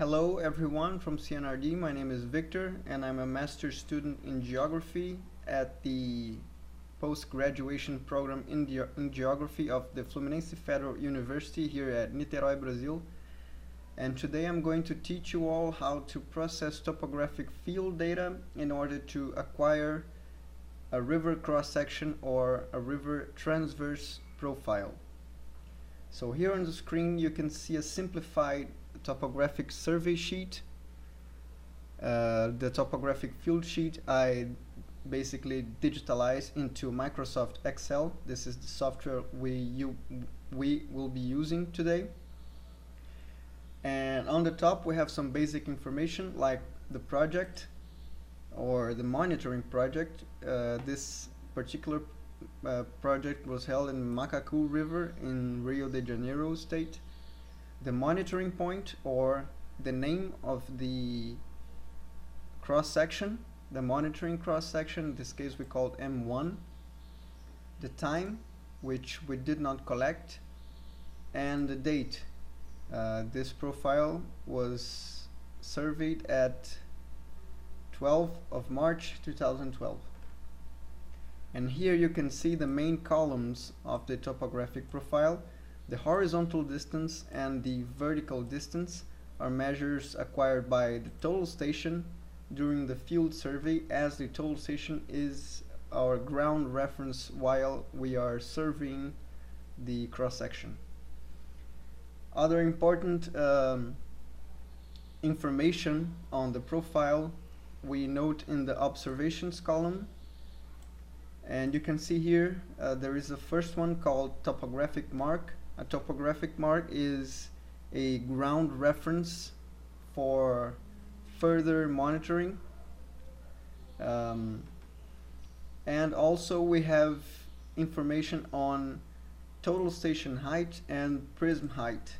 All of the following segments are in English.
Hello everyone from CNRD. My name is Victor and I'm a master's student in geography at the post-graduation program in geography of the Fluminense Federal University here at Niterói, Brazil. And today I'm going to teach you all how to process topographic field data in order to acquire a river cross-section or a river transverse profile. So here on the screen you can see a simplified topographic survey sheet. The topographic field sheet I basically digitalized into Microsoft Excel. This is the software we will be using today. And on the top we have some basic information like the project or the monitoring project. This particular project was held in Macacu River in Rio de Janeiro state. The monitoring point or the name of the cross-section, the monitoring cross-section, in this case we called M1, the time, which we did not collect, and the date. This profile was surveyed at 12th of March 2012. And here you can see the main columns of the topographic profile. The horizontal distance and the vertical distance are measures acquired by the total station during the field survey, as the total station is our ground reference while we are surveying the cross-section. Other important information on the profile we note in the observations column. And you can see here there is a first one called topographic mark. A topographic mark is a ground reference for further monitoring. And also we have information on total station height and prism height,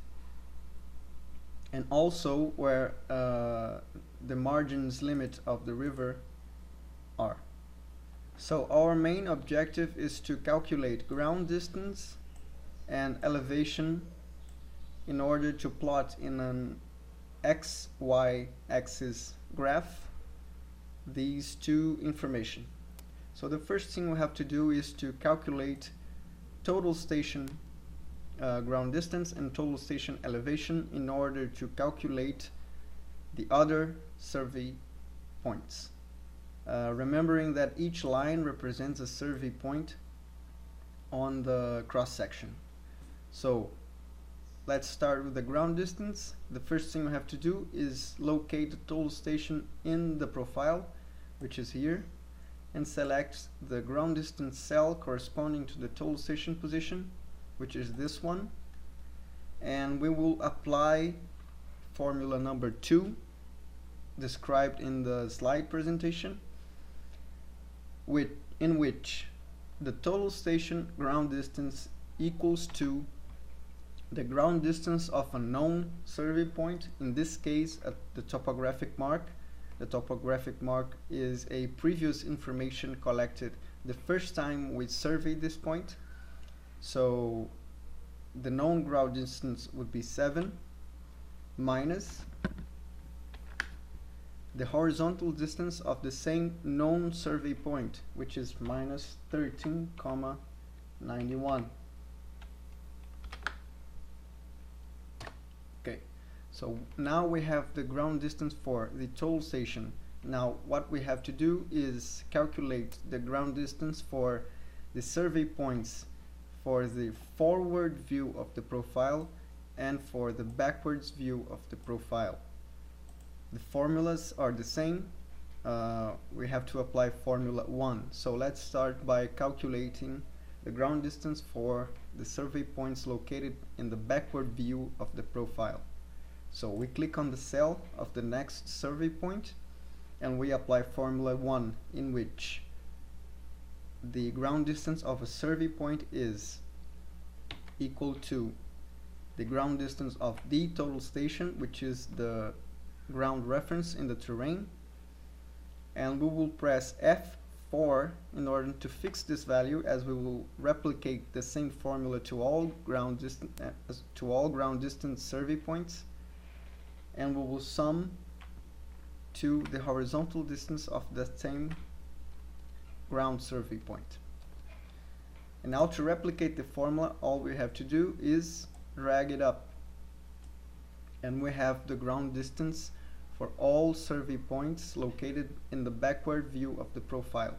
and also where the margins limit of the river are. So our main objective is to calculate ground distance and elevation in order to plot in an XY axis graph these two information. So the first thing we have to do is to calculate total station ground distance and total station elevation in order to calculate the other survey points. Remembering that each line represents a survey point on the cross-section. So let's start with the ground distance. The first thing we have to do is locate the total station in the profile, which is here, and select the ground distance cell corresponding to the total station position, which is this one, and we will apply formula number 2 described in the slide presentation, in which the total station ground distance equals to the ground distance of a known survey point, in this case at the topographic mark. The topographic mark is a previous information collected the first time we surveyed this point. So the known ground distance would be 7 minus the horizontal distance of the same known survey point, which is minus 13,91. Okay, so now we have the ground distance for the total station. Now what we have to do is calculate the ground distance for the survey points for the forward view of the profile and for the backwards view of the profile. The formulas are the same. We have to apply formula 1. So let's start by calculating the ground distance for the survey points located in the backward view of the profile. So we click on the cell of the next survey point and we apply formula 1, in which the ground distance of a survey point is equal to the ground distance of the total station, which is the ground reference in the terrain, and we will press F4 in order to fix this value, as we will replicate the same formula to all ground distance survey points. and we will sum to the horizontal distance of that same ground survey point. And now to replicate the formula, all we have to do is drag it up, and we have the ground distance for all survey points located in the backward view of the profile.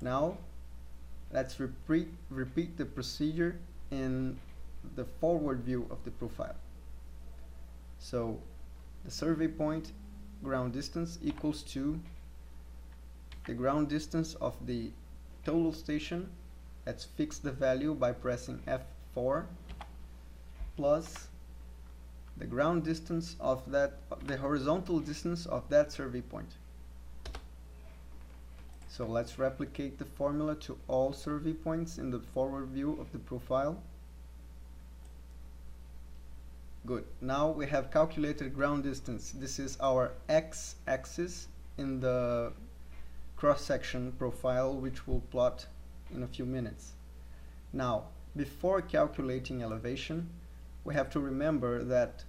Now let's repeat the procedure in the forward view of the profile. So the survey point ground distance equals to the ground distance of the total station. Let's fix the value by pressing F4, plus the ground distance of the horizontal distance of that survey point. So let's replicate the formula to all survey points in the forward view of the profile. Good. Now we have calculated ground distance. This is our x-axis in the cross-section profile, which we'll plot in a few minutes. Now, before calculating elevation, we have to remember that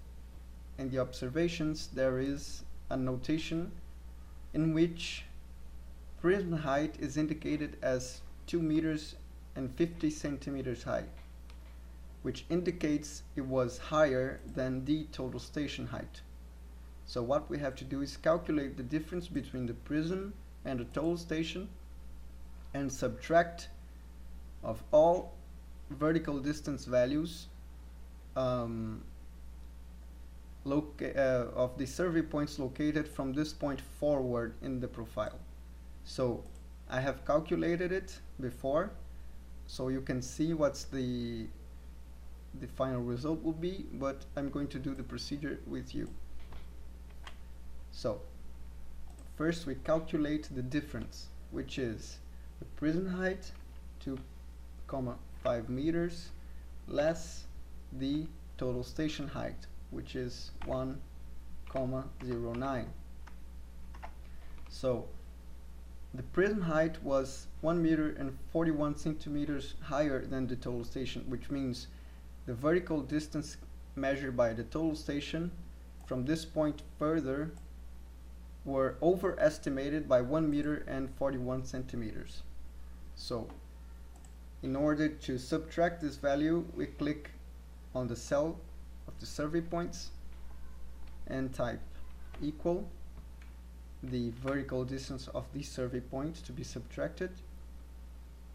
in the observations there is a notation in which prism height is indicated as 2 meters and 50 centimeters high, which indicates it was higher than the total station height. So what we have to do is calculate the difference between the prism and the total station and subtract of all vertical distance values of the survey points located from this point forward in the profile. So I have calculated it before, so you can see what's the final result will be, but I'm going to do the procedure with you. So first we calculate the difference, which is the prism height 2,5 meters less the total station height, which is 1,09. So the prism height was 1 meter and 41 centimeters higher than the total station, which means the vertical distance measured by the total station from this point further were overestimated by 1 meter and 41 centimeters. So in order to subtract this value, we click on the cell of the survey points and type equal the vertical distance of the survey point to be subtracted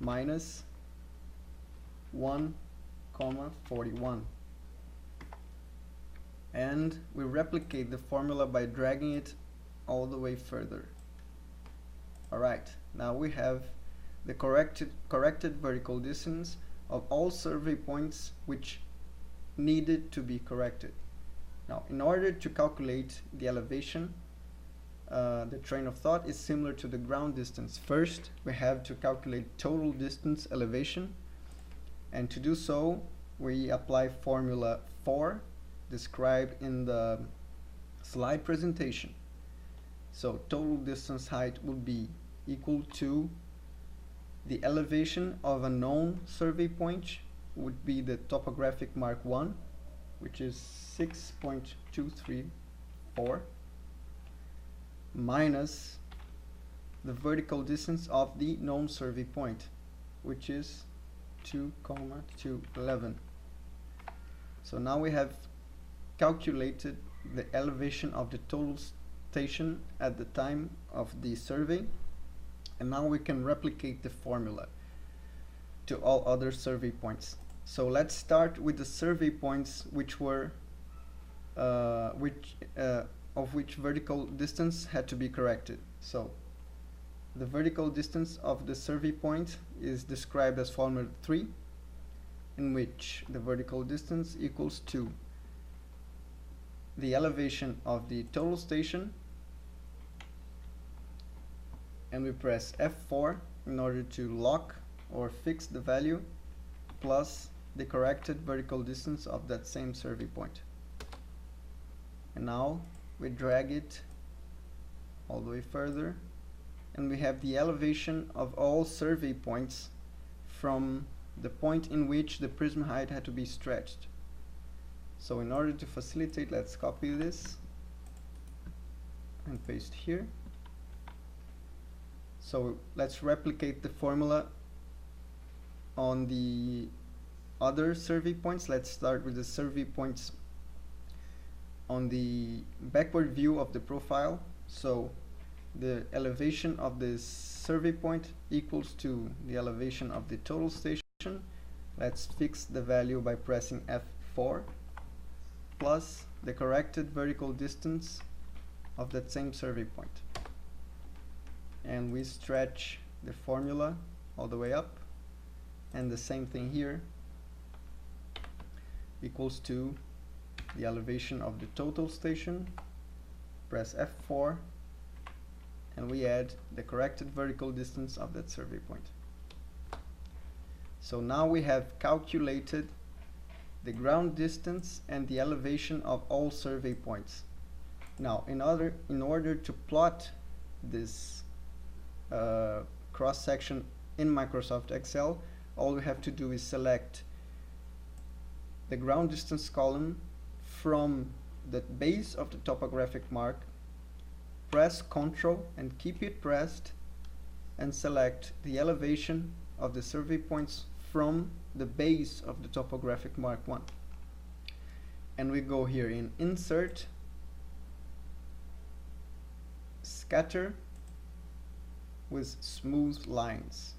minus 1,41, and we replicate the formula by dragging it all the way further. Alright, now we have the corrected vertical distance of all survey points which needed to be corrected. Now, in order to calculate the elevation, the train of thought is similar to the ground distance. First, we have to calculate total distance elevation, and to do so, we apply formula 4 described in the slide presentation. So total distance height would be equal to the elevation of a known survey point, would be the topographic mark 1, which is 6.234, minus the vertical distance of the known survey point, which is 2,211. So now we have calculated the elevation of the total station at the time of the survey, and now we can replicate the formula to all other survey points. So let's start with the survey points which were of which vertical distance had to be corrected. So the vertical distance of the survey point is described as formula 3, in which the vertical distance equals to the elevation of the total station, and we press F4 in order to lock or fix the value, plus the corrected vertical distance of that same survey point. And now we drag it all the way further, and we have the elevation of all survey points from the point in which the prism height had to be stretched. So in order to facilitate, let's copy this and paste here. So let's replicate the formula on the other survey points. Let's start with the survey points on the backward view of the profile. So the elevation of this survey point equals to the elevation of the total station. Let's fix the value by pressing F4 plus the corrected vertical distance of that same survey point. And we stretch the formula all the way up, and the same thing here, equals to the elevation of the total station. Press F4 and we add the corrected vertical distance of that survey point. So now we have calculated the ground distance and the elevation of all survey points. Now in order to plot this cross section in Microsoft Excel, all we have to do is select the ground distance column from the base of the topographic mark, press Ctrl and keep it pressed, and select the elevation of the survey points from the base of the topographic mark 1. And we go here in Insert, Scatter with Smooth Lines.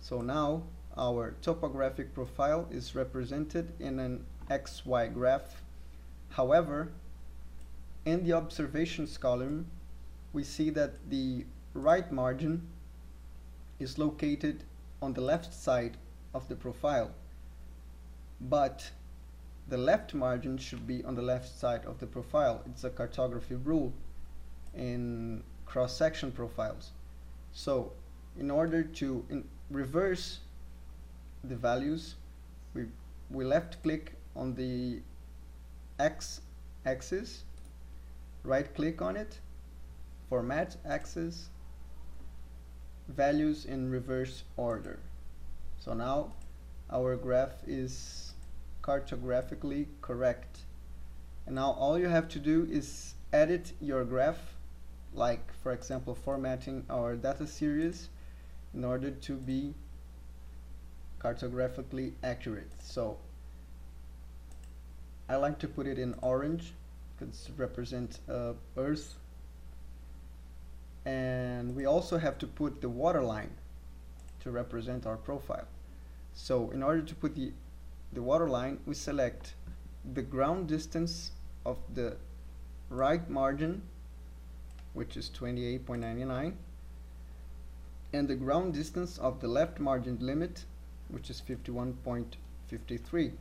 So now our topographic profile is represented in an XY graph. However, in the observations column, we see that the right margin is located on the left side of the profile, but the left margin should be on the left side of the profile. It's a cartography rule in cross-section profiles. So in order to reverse the values, we left click on the x-axis, right click on it, format axis, values in reverse order. So now our graph is cartographically correct. And now all you have to do is edit your graph, like for example formatting our data series, in order to be cartographically accurate. So I like to put it in orange because it represents Earth. And we also have to put the water line to represent our profile. So in order to put the water line, we select the ground distance of the right margin, which is 28.99, and the ground distance of the left margin limit, which is 51.53.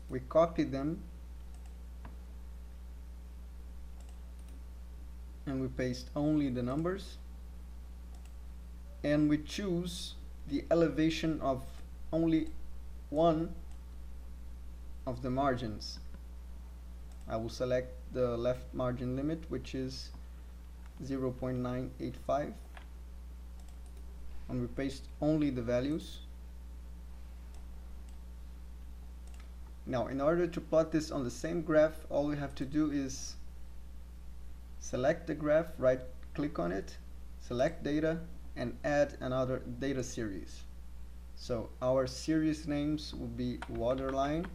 We copy them and we paste only the numbers, and we choose the elevation of only one of the margins. I will select the left margin limit, which is 0.985, and we paste only the values. Now in order to plot this on the same graph, all we have to do is select the graph, right click on it, select data, and add another data series. So our series names will be waterline,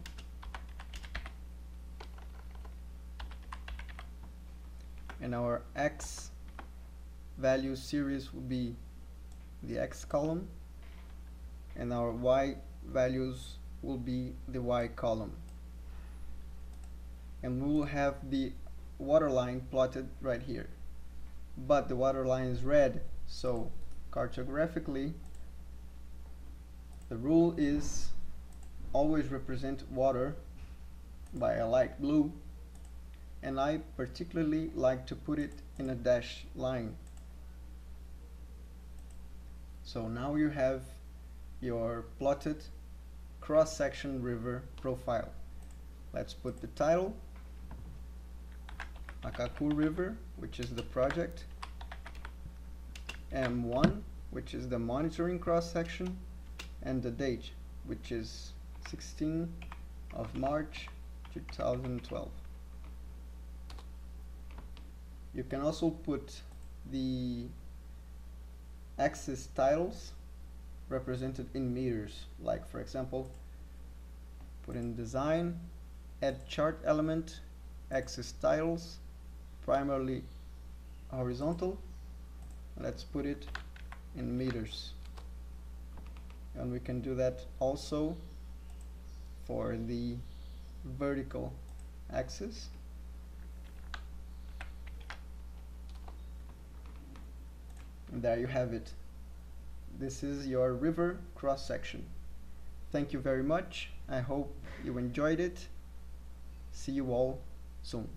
and our X value series will be the X column, and our Y values will be the Y column. And we will have the water line plotted right here, but the water line is red, so cartographically the rule is always represent water by a light blue, and I particularly like to put it in a dash line. So now you have your plotted cross-section river profile. Let's put the title, Macacu River, which is the project, M1, which is the monitoring cross-section, and the date, which is 16 of March 2012. You can also put the axis titles represented in meters, like for example, put in design, add chart element, axis titles, primarily horizontal. Let's put it in meters. And we can do that also for the vertical axis. And there you have it. This is your river cross section. Thank you very much. I hope you enjoyed it. See you all soon.